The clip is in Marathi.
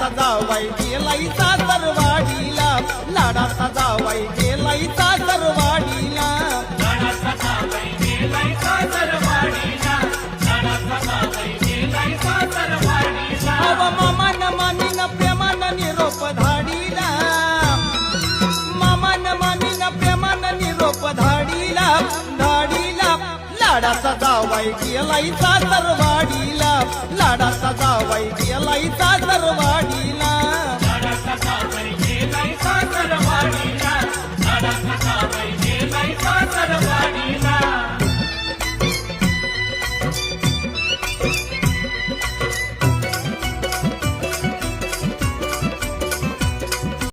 लाडाचा जावाई गेलाई सासरवाडीला, लाडाचा जावाई गेलाई सासरवाडीला. अव मामान मामीन प्रेमान निरोप धाडीला, मामान मामीन प्रेमान निरोप धाडीला, धाडीला. लाडाचा जावाई गेलाई सासरवाडीला, लाडाचा जावाई गेलाई सासरवाडीला.